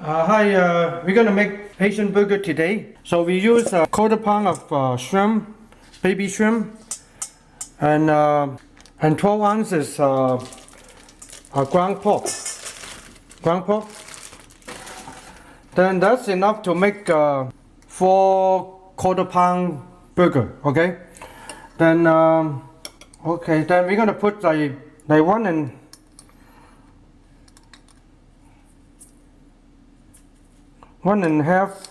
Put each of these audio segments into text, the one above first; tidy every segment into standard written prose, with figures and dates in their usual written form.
Hi, we're gonna make Asian burger today. So we use a quarter pound of shrimp, baby shrimp, and 12 ounces ground pork. Ground pork. Then that's enough to make 4 quarter pound burger. Okay. Then then we're gonna put like 1.5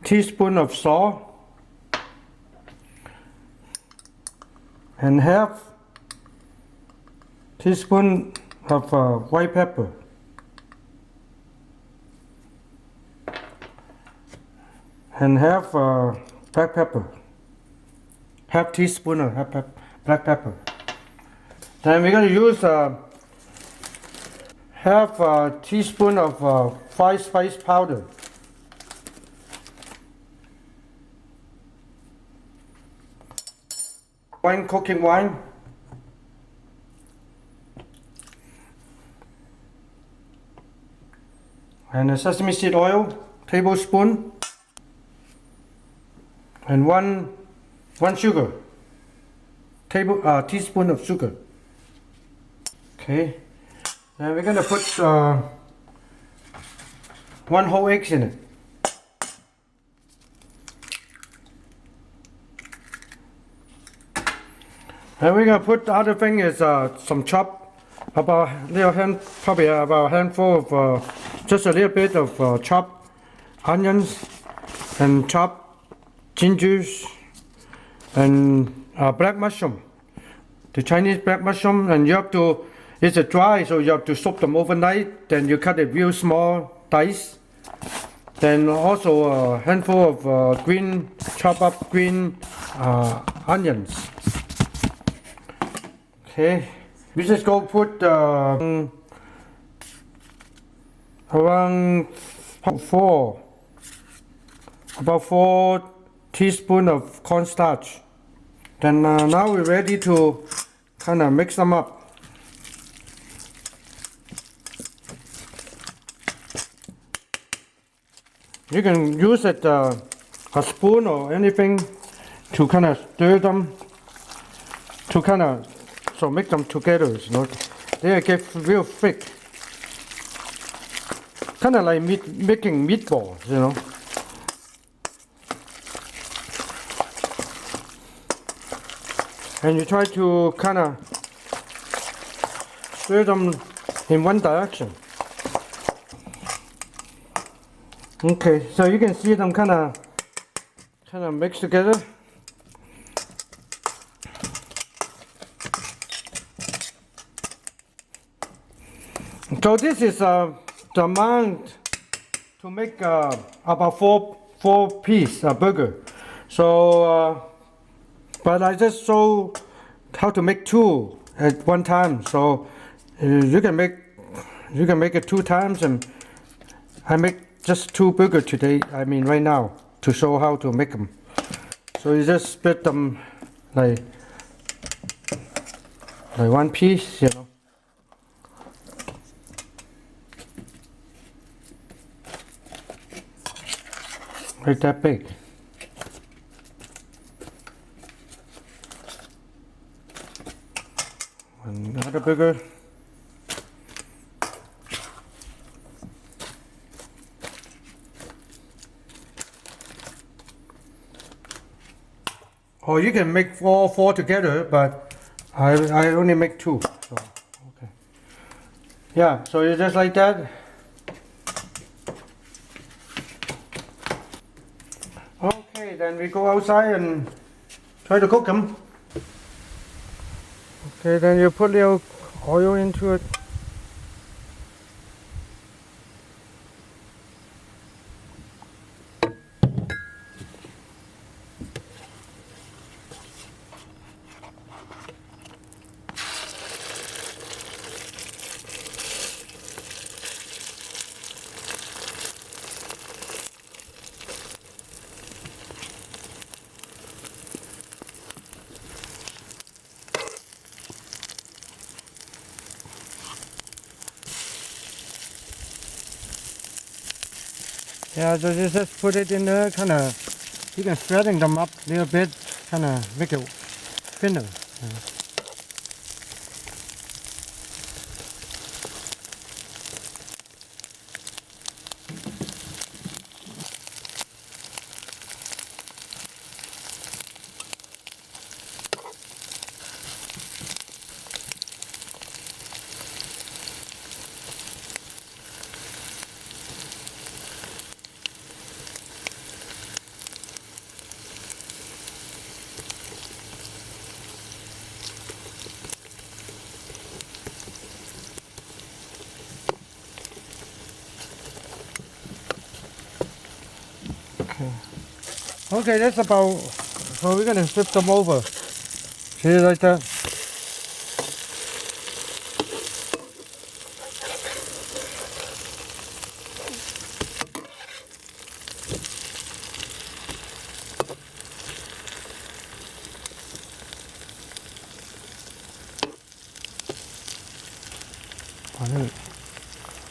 teaspoon of salt and half teaspoon of white pepper and half black pepper, half teaspoon of black pepper. Then we're going to use half a teaspoon of fried spice powder. Cooking wine. And a sesame seed oil, tablespoon. And one sugar, teaspoon of sugar. Okay. And we're gonna put 1 whole egg in it. And we're gonna put the other thing is some chop, probably about a handful of just a little bit of chopped onions and chopped gingers and black mushroom, the Chinese black mushroom, and you have to. It's dry, so you have to soak them overnight. Then you cut it real small dice. Then also a handful of chopped up green onions. Okay, we just go put around about 4 teaspoons of cornstarch. Then now we're ready to kind of mix them up. You can use a spoon or anything to kind of stir them, to kind of make them together. You know, they get real thick, kind of like making meatballs. You know. And you try to kind of stir them in one direction. Okay, so you can see them kind of mix together. So this is the amount to make about 4 piece burger. So, but I just show how to make 2 at one time. So you can make it 2 times, and I make just 2 burgers today, right now, to show how to make them. So you just split them like 1 piece, you know. Like that big. Another burger. Or you can make 4 together, but I only make 2. So okay. Yeah, so you just like that. Okay, then we go outside and try to cook them. Okay, then you put little oil into it. Yeah, so just put it in there, kind of, you can straighten them up a little bit, kind of make it thinner. Okay, that's about, so we're gonna flip them over. See, like that.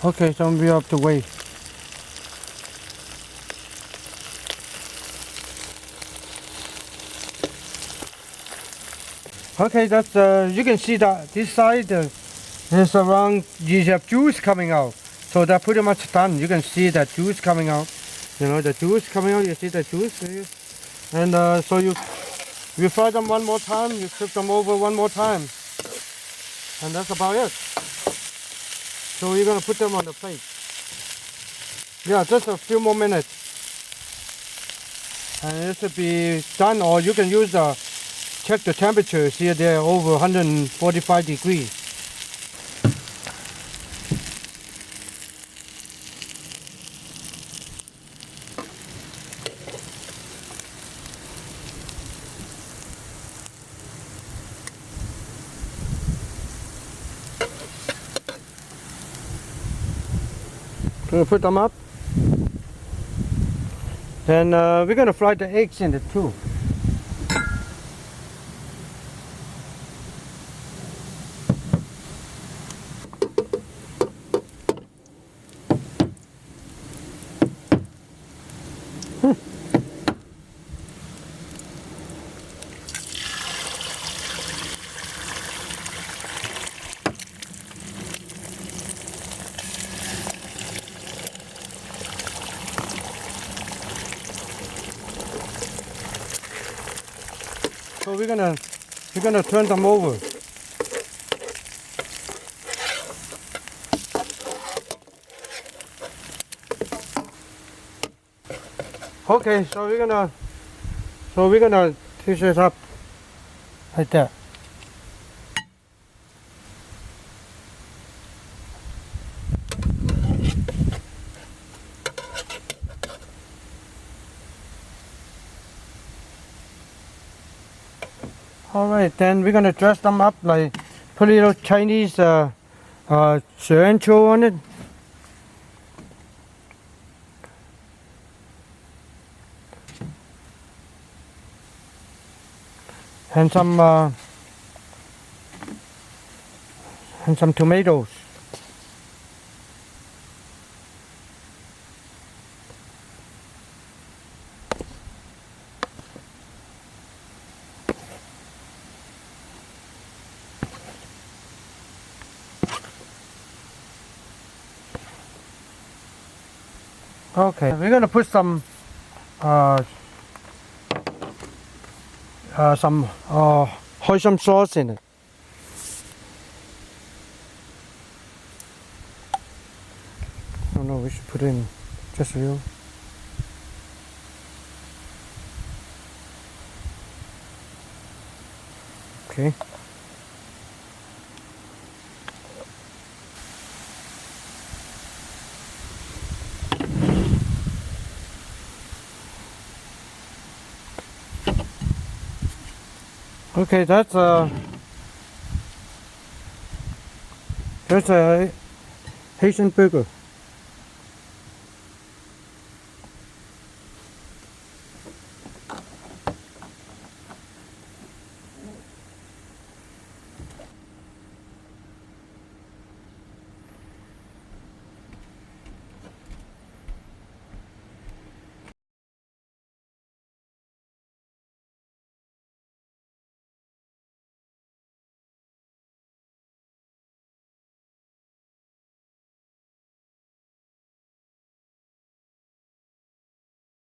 Okay, so we have to wait. Okay, that's you can see that this side is around, you have juice coming out. So they're pretty much done. You can see that juice coming out. You know the juice coming out. You see the juice, and so you fry them one more time. You flip them over one more time, and that's about it. So you're gonna put them on the plate. Yeah, just a few more minutes, and it should be done. Or you can use check the temperature. See, they're over 145 degrees. Gonna put them up. Then we're gonna fry the eggs in it too. So we're gonna turn them over. Okay, so we're gonna dish it up like that. All right, then we're gonna dress them up, like put a little Chinese cilantro on it. And some tomatoes. Okay, we're gonna put some hoisin sauce in it. Oh no, we should put in just a little. Okay. Okay, that's a Haitian burger.